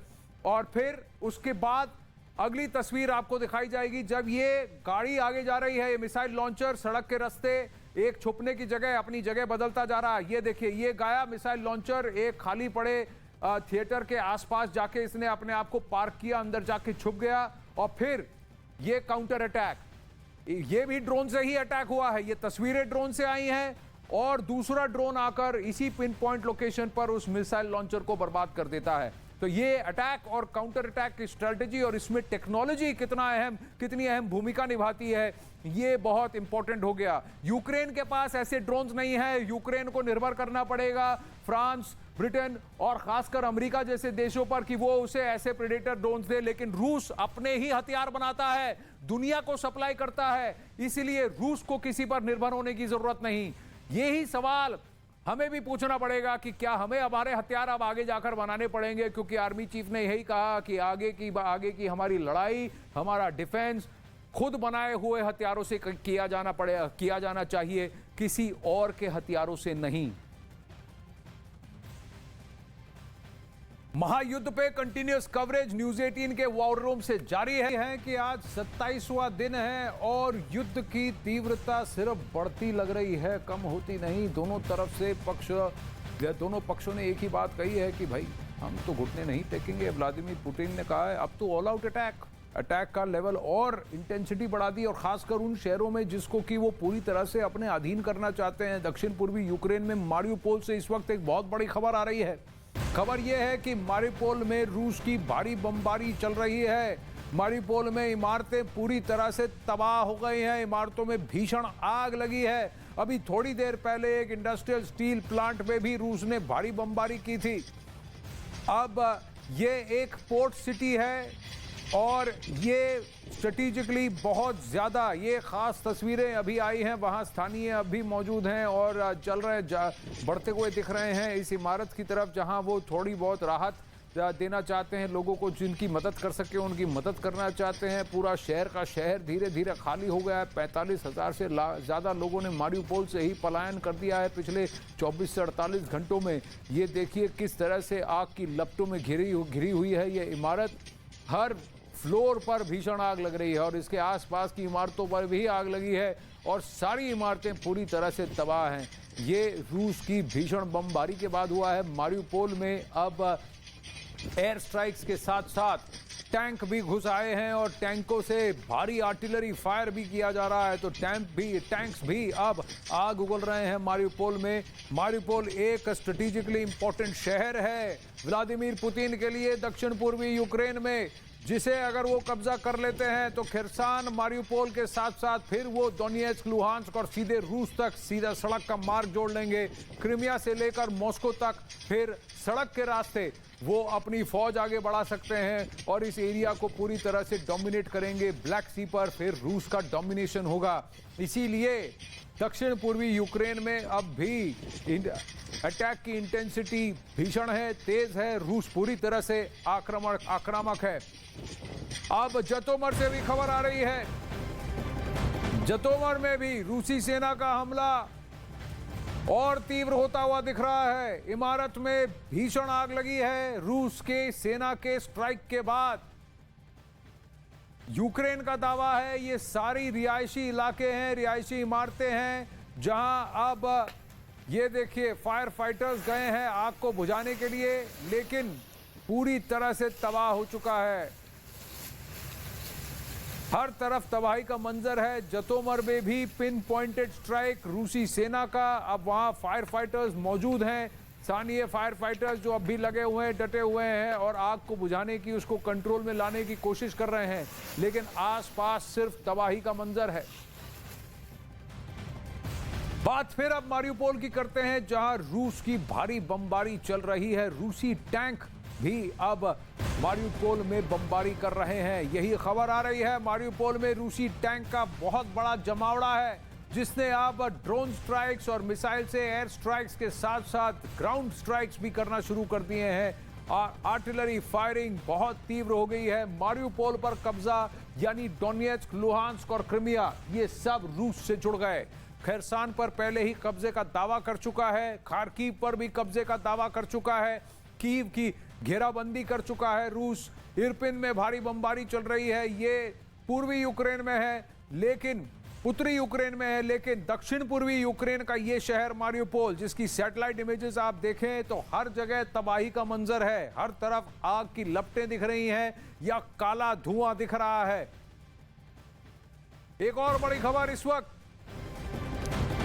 और फिर उसके बाद अगली तस्वीर आपको दिखाई जाएगी जब ये गाड़ी आगे जा रही है। ये मिसाइल लॉन्चर सड़क के रास्ते एक छुपने की जगह अपनी जगह बदलता जा रहा है। ये देखिए, ये गया मिसाइल लॉन्चर एक खाली पड़े थिएटर के आसपास जाके इसने अपने आप को पार्क किया, अंदर जाके छुप गया और फिर ये काउंटर अटैक, ये भी ड्रोन से ही अटैक हुआ है। ये तस्वीरें ड्रोन से आई हैं और दूसरा ड्रोन आकर इसी पिन पॉइंट लोकेशन पर उस मिसाइल लॉन्चर को बर्बाद कर देता है। तो ये अटैक और काउंटर अटैक की स्ट्रेटजी और इसमें टेक्नोलॉजी कितनी अहम भूमिका निभाती है, ये बहुत इंपॉर्टेंट हो गया। यूक्रेन के पास ऐसे ड्रोन्स नहीं है, यूक्रेन को निर्भर करना पड़ेगा फ्रांस, ब्रिटेन और खासकर अमेरिका जैसे देशों पर कि वो उसे ऐसे प्रेडेटर ड्रोन्स दे। लेकिन रूस अपने ही हथियार बनाता है, दुनिया को सप्लाई करता है, इसलिए रूस को किसी पर निर्भर होने की जरूरत नहीं। यही सवाल हमें भी पूछना पड़ेगा कि क्या हमें हमारे हथियार अब आगे जाकर बनाने पड़ेंगे, क्योंकि आर्मी चीफ ने यही कहा कि आगे की हमारी लड़ाई, हमारा डिफेंस खुद बनाए हुए हथियारों से किया जाना चाहिए, किसी और के हथियारों से नहीं। महायुद्ध पे कंटिन्यूअस कवरेज न्यूज 18 के वॉर रूम से जारी है कि आज 27वां दिन है और युद्ध की तीव्रता सिर्फ बढ़ती लग रही है, कम होती नहीं। दोनों पक्षों ने एक ही बात कही है कि भाई हम तो घुटने नहीं टेकेंगे। व्लादिमीर पुतिन ने कहा है अब तो ऑल आउट अटैक का लेवल और इंटेंसिटी बढ़ा दी और खासकर उन शहरों में जिसको कि वो पूरी तरह से अपने अधीन करना चाहते हैं। दक्षिण पूर्वी यूक्रेन में मारियोपोल से इस वक्त एक बहुत बड़ी खबर आ रही है। खबर यह है कि मारियोपोल में रूस की भारी बमबारी चल रही है। मारियोपोल में इमारतें पूरी तरह से तबाह हो गई हैं, इमारतों में भीषण आग लगी है। अभी थोड़ी देर पहले एक इंडस्ट्रियल स्टील प्लांट में भी रूस ने भारी बमबारी की थी। अब ये एक पोर्ट सिटी है और ये स्ट्रेटेजिकली बहुत ज़्यादा, ये ख़ास तस्वीरें अभी आई हैं, वहाँ स्थानीय अभी मौजूद हैं और चल रहे बढ़ते हुए दिख रहे हैं इस इमारत की तरफ, जहाँ वो थोड़ी बहुत राहत देना चाहते हैं लोगों को, जिनकी मदद कर सके उनकी मदद करना चाहते हैं। पूरा शहर का शहर धीरे धीरे खाली हो गया है। 45,000 से ज़्यादा लोगों ने मारियोपोल से ही पलायन कर दिया है पिछले 24 से 48 घंटों में। ये देखिए किस तरह से आग की लपटों में घिरी हुई है ये इमारत। हर फ्लोर पर भीषण आग लग रही है और इसके आसपास की इमारतों पर भी आग लगी है और सारी इमारतें पूरी तरह से तबाह हैं। ये रूस की भीषण बमबारी के बाद हुआ है। मारियोपोल में अब एयर स्ट्राइक्स के साथ साथ टैंक भी घुस आए हैं और टैंकों से भारी आर्टिलरी फायर भी किया जा रहा है। तो टैंक्स भी अब आग उगल रहे हैं मारियोपोल में। मारियोपोल एक स्ट्रेटेजिकली इंपॉर्टेंट शहर है व्लादिमीर पुतिन के लिए दक्षिण पूर्वी यूक्रेन में, जिसे अगर वो कब्जा कर लेते हैं तो खिरसान मारियोपोल के साथ साथ फिर वो दोनेत्स्क, लुहांस्क और सीधे रूस तक सीधा सड़क का मार्ग जोड़ लेंगे। क्रीमिया से लेकर मॉस्को तक फिर सड़क के रास्ते वो अपनी फौज आगे बढ़ा सकते हैं और इस एरिया को पूरी तरह से डोमिनेट करेंगे। ब्लैक सी पर फिर रूस का डोमिनेशन होगा। इसीलिए दक्षिण पूर्वी यूक्रेन में अब भी अटैक की इंटेंसिटी भीषण है, तेज है। रूस पूरी तरह से आक्रामक है। अब जतोमर से भी खबर आ रही है। जतोमर में भी रूसी सेना का हमला और तीव्र होता हुआ दिख रहा है। इमारत में भीषण आग लगी है रूस के सेना के स्ट्राइक के बाद। यूक्रेन का दावा है ये सारी रिहायशी इलाके हैं, रिहायशी इमारतें हैं, जहां अब ये देखिए फायर फाइटर्स गए हैं आग को बुझाने के लिए, लेकिन पूरी तरह से तबाह हो चुका है। हर तरफ तबाही का मंजर है। जतोमर में भी पिन पॉइंटेड स्ट्राइक रूसी सेना का। अब वहां फायर फाइटर्स मौजूद हैं, स्थानीय फायर फाइटर्स जो अब भी लगे हुए हैं, डटे हुए हैं और आग को बुझाने की, उसको कंट्रोल में लाने की कोशिश कर रहे हैं, लेकिन आसपास सिर्फ तबाही का मंजर है। बात फिर अब मारियुपोल की करते हैं, जहां रूस की भारी बमबारी चल रही है। रूसी टैंक भी अब मारियुपोल में बमबारी कर रहे हैं। यही खबर आ रही है, मारियुपोल में रूसी टैंक का बहुत बड़ा जमावड़ा है, जिसने अब ड्रोन स्ट्राइक्स और मिसाइल से एयर स्ट्राइक्स के साथ साथ ग्राउंड स्ट्राइक्स भी करना शुरू कर दिए हैं। और आर्टिलरी फायरिंग बहुत तीव्र हो गई है। मारियुपोल पर कब्जा यानी डोनेट्स्क, लुहांस्क और क्रिमिया, ये सब रूस से जुड़ गए। खेरसान पर पहले ही कब्जे का दावा कर चुका है, खार्किव पर भी कब्जे का दावा कर चुका है, कीव की घेराबंदी कर चुका है रूस। इरपिन में भारी बमबारी चल रही है, ये पूर्वी यूक्रेन में है, लेकिन उत्तरी यूक्रेन में है, लेकिन दक्षिण पूर्वी यूक्रेन का ये शहर मारियुपोल, जिसकी सैटेलाइट इमेजेस आप देखें तो हर जगह तबाही का मंजर है। हर तरफ आग की लपटें दिख रही हैं या काला धुआं दिख रहा है। एक और बड़ी खबर इस वक्त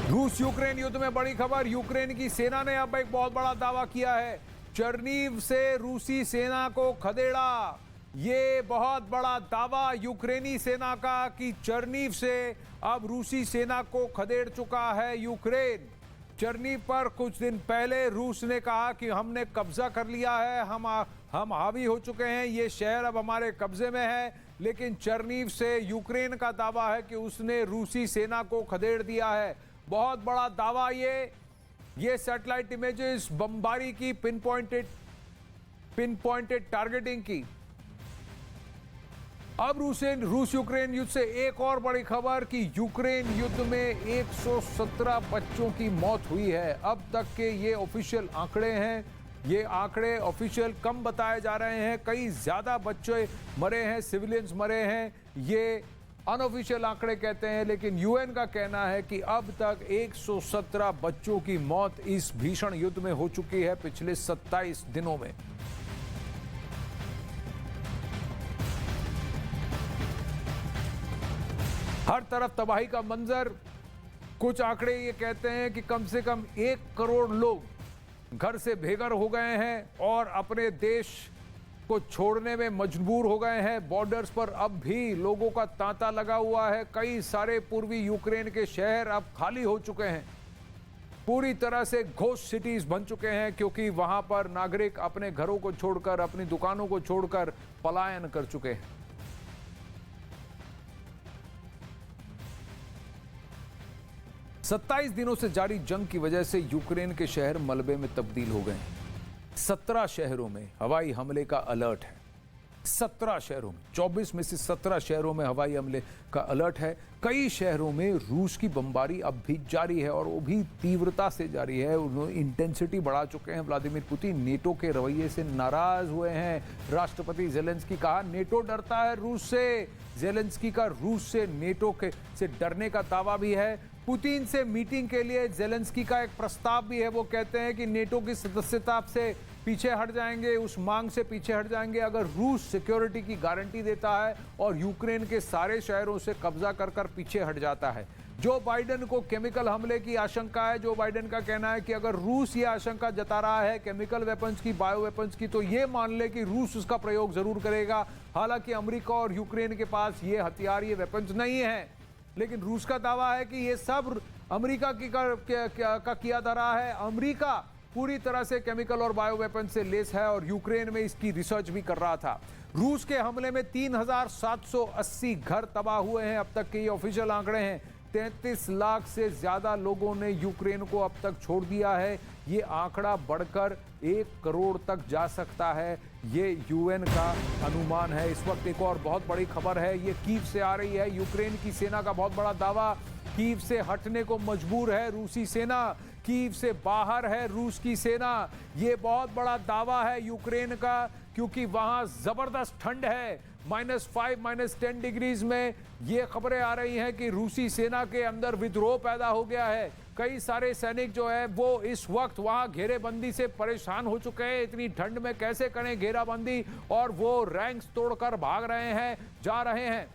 रूस यूक्रेन युद्ध में, बड़ी खबर, यूक्रेन की सेना ने अब एक बहुत बड़ा दावा किया है। चर्नीव से रूसी सेना को खदेड़ा। ये बहुत बड़ा दावा यूक्रेनी सेना का कि चर्नीव से अब रूसी सेना को खदेड़ चुका है यूक्रेन। चर्नीव पर कुछ दिन पहले रूस ने कहा कि हमने कब्जा कर लिया है, हम हावी हो चुके हैं, ये शहर अब हमारे कब्जे में है। लेकिन चर्नीव से यूक्रेन का दावा है कि उसने रूसी सेना को खदेड़ दिया है। बहुत बड़ा दावा ये सैटेलाइट इमेजेस बमबारी की, पिन पॉइंटेड टारगेटिंग की। अब रूस यूक्रेन युद्ध से एक और बड़ी खबर कि यूक्रेन युद्ध में 117 बच्चों की मौत हुई है। अब तक के ये ऑफिशियल आंकड़े हैं। ये आंकड़े ऑफिशियल कम बताए जा रहे हैं, कई ज्यादा बच्चे मरे हैं, सिविलियंस मरे हैं, ये अनऑफिशियल आंकड़े कहते हैं। लेकिन यूएन का कहना है कि अब तक 117 बच्चों की मौत इस भीषण युद्ध में हो चुकी है पिछले 27 दिनों में। हर तरफ तबाही का मंजर। कुछ आंकड़े ये कहते हैं कि कम से कम 1 करोड़ लोग घर से बेघर हो गए हैं और अपने देश को छोड़ने में मजबूर हो गए हैं। बॉर्डर्स पर अब भी लोगों का तांता लगा हुआ है। कई सारे पूर्वी यूक्रेन के शहर अब खाली हो चुके हैं, पूरी तरह से घोस्ट सिटीज बन चुके हैं, क्योंकि वहां पर नागरिक अपने घरों को छोड़कर, अपनी दुकानों को छोड़कर पलायन कर चुके हैं। सत्ताईस दिनों से जारी जंग की वजह से यूक्रेन के शहर मलबे में तब्दील हो गए हैं। 17 शहरों में हवाई हमले का अलर्ट है। 17 शहरों में, 24 में से 17 शहरों में हवाई हमले का अलर्ट है। कई शहरों में रूस की बमबारी अब भी जारी है और वो भी तीव्रता से जारी है। उन्होंने इंटेंसिटी बढ़ा चुके हैं। व्लादिमीर पुतिन नेटो के रवैये से नाराज हुए हैं। राष्ट्रपति जेलेंस्की कहा नेटो डरता है रूस से। जेलेंस्की का रूस से, नेटो से डरने का दावा भी है। पुतिन से मीटिंग के लिए जेलेंस्की का एक प्रस्ताव भी है। वो कहते हैं कि नेटो की सदस्यता से पीछे हट जाएंगे, उस मांग से पीछे हट जाएंगे अगर रूस सिक्योरिटी की गारंटी देता है और यूक्रेन के सारे शहरों से कब्जा कर पीछे हट जाता है। जो बाइडेन को केमिकल हमले की आशंका है, जो बाइडेन का कहना है कि अगर रूस ये आशंका जता रहा है केमिकल वेपन्स की, बायो वेपन्स की, तो ये मान ले कि रूस उसका प्रयोग जरूर करेगा। हालांकि अमेरिका और यूक्रेन के पास ये हथियार, ये वेपन्स नहीं है, लेकिन रूस का दावा है कि ये सब अमेरिका का किया जा रहा है। अमेरिका पूरी तरह से केमिकल और बायो वेपन से लेस है और यूक्रेन में इसकी रिसर्च भी कर रहा था। रूस के हमले में 3780 घर तबाह हुए हैं। अब तक के ये ऑफिशियल आंकड़े हैं। 33 लाख से ज्यादा लोगों ने यूक्रेन को अब तक छोड़ दिया है। ये आंकड़ा बढ़कर 1 करोड़ तक जा सकता है, ये यूएन का अनुमान है। इस वक्त एक और बहुत बड़ी खबर है, ये कीव से आ रही है। यूक्रेन की सेना का बहुत बड़ा दावा, कीव से हटने को मजबूर है रूसी सेना, कीव से बाहर है रूस की सेना। ये बहुत बड़ा दावा है यूक्रेन का, क्योंकि वहां जबरदस्त ठंड है। -5, -10 डिग्रीज में ये खबरें आ रही हैं कि रूसी सेना के अंदर विद्रोह पैदा हो गया है। कई सारे सैनिक जो है वो इस वक्त वहां घेरेबंदी से परेशान हो चुके हैं। इतनी ठंड में कैसे करें घेराबंदी, और वो रैंक्स तोड़कर भाग रहे हैं, जा रहे हैं।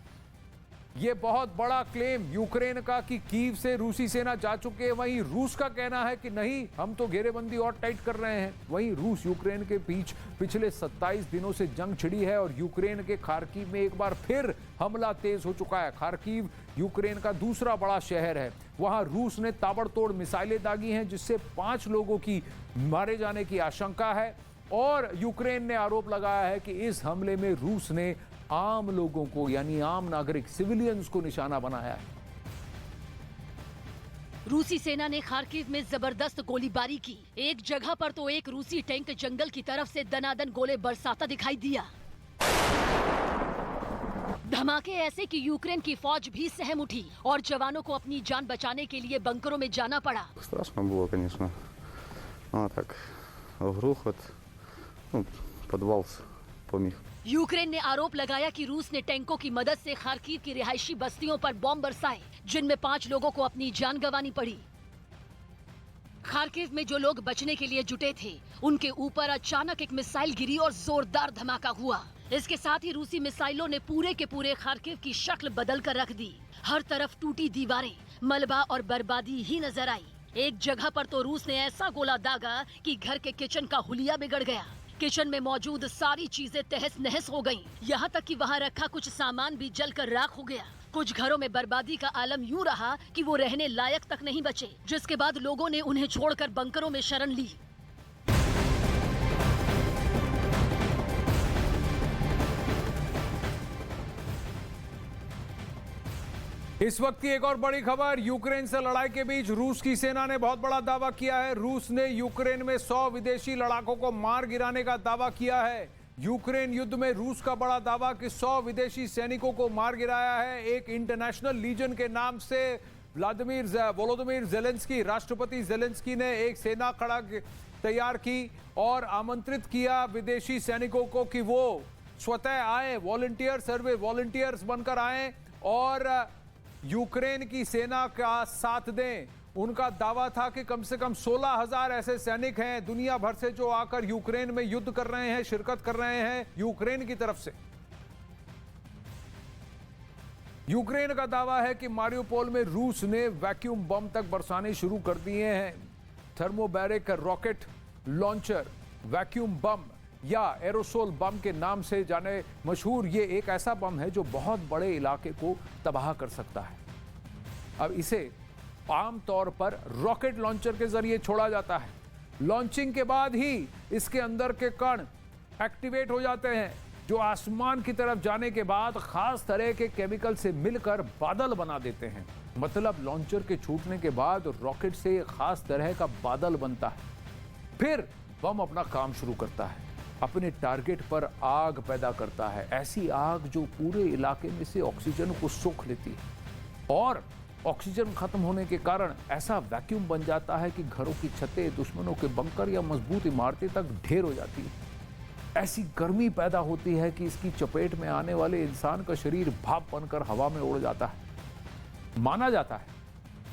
ये बहुत बड़ा क्लेम यूक्रेन का कि कीव से रूसी सेना जा चुके हैं। वहीं रूस का कहना है कि नहीं, हम तो घेरेबंदी और टाइट कर रहे हैं। वहीं रूस यूक्रेन के बीच पिछले 27 दिनों से जंग छिड़ी है और यूक्रेन के खार्किव में एक बार फिर हमला तेज हो चुका है। खार्किव यूक्रेन का दूसरा बड़ा शहर है। वहां रूस ने ताबड़तोड़ मिसाइलें दागी हैं, जिससे 5 लोगों की मारे जाने की आशंका है। और यूक्रेन ने आरोप लगाया है कि इस हमले में रूस ने आम लोगों को, यानी आम नागरिक सिविलियंस को निशाना बनाया है। रूसी सेना ने खार्किव में जबरदस्त गोलीबारी की। एक जगह पर तो एक रूसी टैंक जंगल की तरफ से दनादन गोले बरसाता दिखाई दिया। धमाके ऐसे कि यूक्रेन की फौज भी सहम उठी और जवानों को अपनी जान बचाने के लिए बंकरों में जाना पड़ा। Страшно было, конечно. А так, грохот, подвал помог. यूक्रेन ने आरोप लगाया कि रूस ने टैंकों की मदद से खार्किव की रिहायशी बस्तियों पर बॉम्ब बरसाए, जिनमें 5 लोगों को अपनी जान गंवानी पड़ी। खार्किव में जो लोग बचने के लिए जुटे थे, उनके ऊपर अचानक एक मिसाइल गिरी और जोरदार धमाका हुआ। इसके साथ ही रूसी मिसाइलों ने पूरे के पूरे खार्किव की शक्ल बदल कर रख दी। हर तरफ टूटी दीवारें, मलबा और बर्बादी ही नजर आई। एक जगह पर तो रूस ने ऐसा गोला दागा कि घर के किचन का हुलिया बिगड़ गया। किचन में मौजूद सारी चीजें तहस नहस हो गईं। यहाँ तक कि वहाँ रखा कुछ सामान भी जलकर राख हो गया। कुछ घरों में बर्बादी का आलम यूं रहा कि वो रहने लायक तक नहीं बचे, जिसके बाद लोगों ने उन्हें छोड़कर बंकरों में शरण ली। इस वक्त की एक और बड़ी खबर, यूक्रेन से लड़ाई के बीच रूस की सेना ने बहुत बड़ा दावा किया है। रूस ने यूक्रेन में 100 विदेशी लड़ाकों को मार गिराने का दावा किया है। यूक्रेन युद्ध में रूस का बड़ा दावा कि 100 विदेशी सैनिकों को मार गिराया है। एक इंटरनेशनल लीजन के नाम से वोलोदिमीर जेलेंस्की, राष्ट्रपति जेलेंस्की ने एक सेना खड़ा तैयार की और आमंत्रित किया विदेशी सैनिकों को कि वो स्वतः आए, वॉलंटियर सर्वे वॉलंटियर्स बनकर आए और यूक्रेन की सेना का साथ दें। उनका दावा था कि कम से कम 16,000 ऐसे सैनिक हैं दुनिया भर से जो आकर यूक्रेन में युद्ध कर रहे हैं, शिरकत कर रहे हैं यूक्रेन की तरफ से। यूक्रेन का दावा है कि मारियोपोल में रूस ने वैक्यूम बम तक बरसाने शुरू कर दिए हैं। थर्मोबैरिक रॉकेट लॉन्चर, वैक्यूम बम या एरोसोल बम के नाम से जाने मशहूर ये एक ऐसा बम है जो बहुत बड़े इलाके को तबाह कर सकता है। अब इसे आमतौर पर रॉकेट लॉन्चर के जरिए छोड़ा जाता है। लॉन्चिंग के बाद ही इसके अंदर के कण एक्टिवेट हो जाते हैं, जो आसमान की तरफ जाने के बाद खास तरह के केमिकल से मिलकर बादल बना देते हैं। मतलब लॉन्चर के छूटने के बाद रॉकेट से एक खास तरह का बादल बनता है। फिर बम अपना काम शुरू करता है, अपने टारगेट पर आग पैदा करता है। ऐसी आग जो पूरे इलाके में से ऑक्सीजन को सोख लेती है और ऑक्सीजन खत्म होने के कारण ऐसा वैक्यूम बन जाता है कि घरों की छतें, दुश्मनों के बंकर या मजबूत इमारतें तक ढेर हो जाती है। ऐसी गर्मी पैदा होती है कि इसकी चपेट में आने वाले इंसान का शरीर भाप बनकर हवा में उड़ जाता है। माना जाता है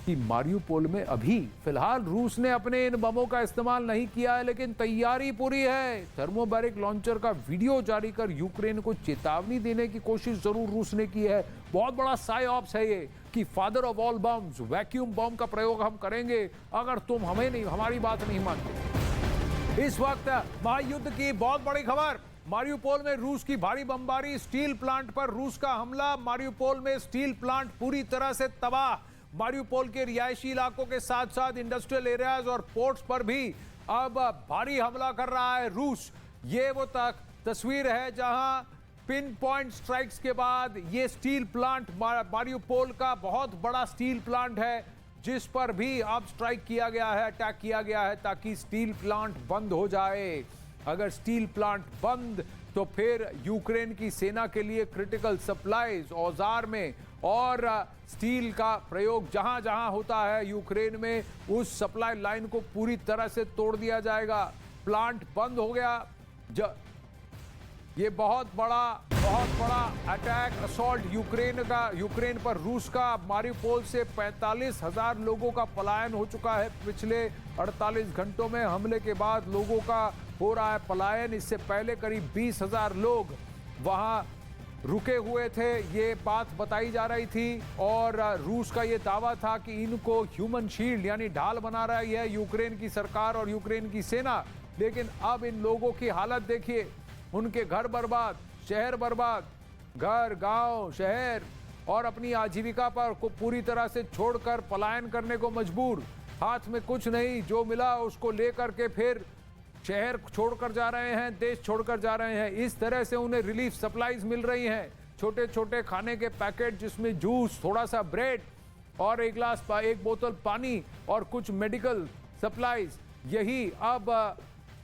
कि मारियोपोल में अभी फिलहाल रूस ने अपने इन बमों का इस्तेमाल नहीं किया है, लेकिन तैयारी पूरी है। थर्मोबैरिक लॉन्चर का वीडियो जारी कर यूक्रेन को चेतावनी देने की कोशिश जरूर रूस ने की है। बहुत बड़ा साइऑप्स है ये कि father of all bombs, vacuum bomb का प्रयोग हम करेंगे अगर तुम हमारी बात नहीं मानते। इस वक्त महायुद्ध की बहुत बड़ी खबर, मारियोपोल में रूस की भारी बमबारी, स्टील प्लांट पर रूस का हमला। मारियोपोल में स्टील प्लांट पूरी तरह से तबाह। मारियोपोल के रिहायशी इलाकों के साथ साथ इंडस्ट्रियल एरियाज और पोर्ट्स पर भी अब भारी हमला कर रहा है रूस। ये वो तस्वीर है जहां पिन पॉइंट स्ट्राइक्स के बाद ये स्टील प्लांट, मारियोपोल का बहुत बड़ा स्टील प्लांट है जिस पर भी अब स्ट्राइक किया गया है, अटैक किया गया है ताकि स्टील प्लांट बंद हो जाए। अगर स्टील प्लांट बंद तो फिर यूक्रेन की सेना के लिए क्रिटिकल सप्लाईज, औजार में और स्टील का प्रयोग जहां जहां होता है यूक्रेन में, उस सप्लाई लाइन को पूरी तरह से तोड़ दिया जाएगा। प्लांट बंद हो गया। ये बहुत बड़ा अटैक, असॉल्ट यूक्रेन पर रूस का। मारियोपोल से 45,000 लोगों का पलायन हो चुका है पिछले 48 घंटों में। हमले के बाद लोगों का हो रहा है पलायन। इससे पहले करीब 20,000 लोग वहां रुके हुए थे, ये बात बताई जा रही थी। और रूस का ये दावा था कि इनको ह्यूमन शील्ड यानी ढाल बना रही है यूक्रेन की सरकार और यूक्रेन की सेना। लेकिन अब इन लोगों की हालत देखिए, उनके घर बर्बाद, शहर बर्बाद, घर, गांव, शहर और अपनी आजीविका पर को पूरी तरह से छोड़कर पलायन करने को मजबूर। हाथ में कुछ नहीं, जो मिला उसको लेकर के फिर शहर छोड़कर जा रहे हैं, देश छोड़कर जा रहे हैं। इस तरह से उन्हें रिलीफ सप्लाईज मिल रही हैं, छोटे छोटे खाने के पैकेट जिसमें जूस, थोड़ा सा ब्रेड और एक बोतल पानी और कुछ मेडिकल सप्लाईज, यही अब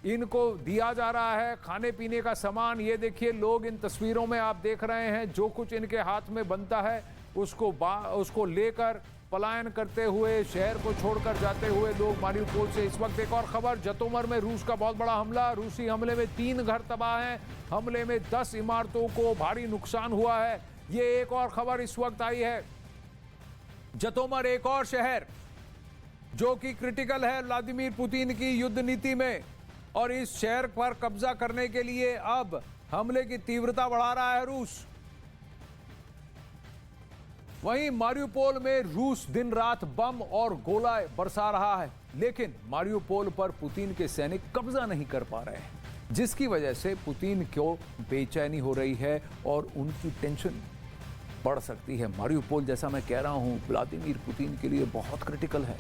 इनको दिया जा रहा है। खाने पीने का सामान, ये देखिए लोग इन तस्वीरों में आप देख रहे हैं, जो कुछ इनके हाथ में बनता है उसको लेकर पलायन करते हुए, शहर को छोड़कर जाते हुए लोग मारिउपोल से। इस वक्त एक और खबर, जतोमर में रूस का बहुत बड़ा हमला। रूसी हमले में 3 घर तबाह हैं, हमले में 10 इमारतों को भारी नुकसान हुआ है। ये एक और खबर इस वक्त आई है। जतोमर एक और शहर जो कि क्रिटिकल है व्लादिमीर पुतिन की युद्ध नीति में, और इस शहर पर कब्जा करने के लिए अब हमले की तीव्रता बढ़ा रहा है रूस। वहीं मारिउपोल में रूस दिन रात बम और गोला बरसा रहा है, लेकिन मारिउपोल पर पुतिन के सैनिक कब्जा नहीं कर पा रहे हैं, जिसकी वजह से पुतिन को बेचैनी हो रही है और उनकी टेंशन बढ़ सकती है। मारिउपोल, जैसा मैं कह रहा हूं, व्लादिमीर पुतिन के लिए बहुत क्रिटिकल है।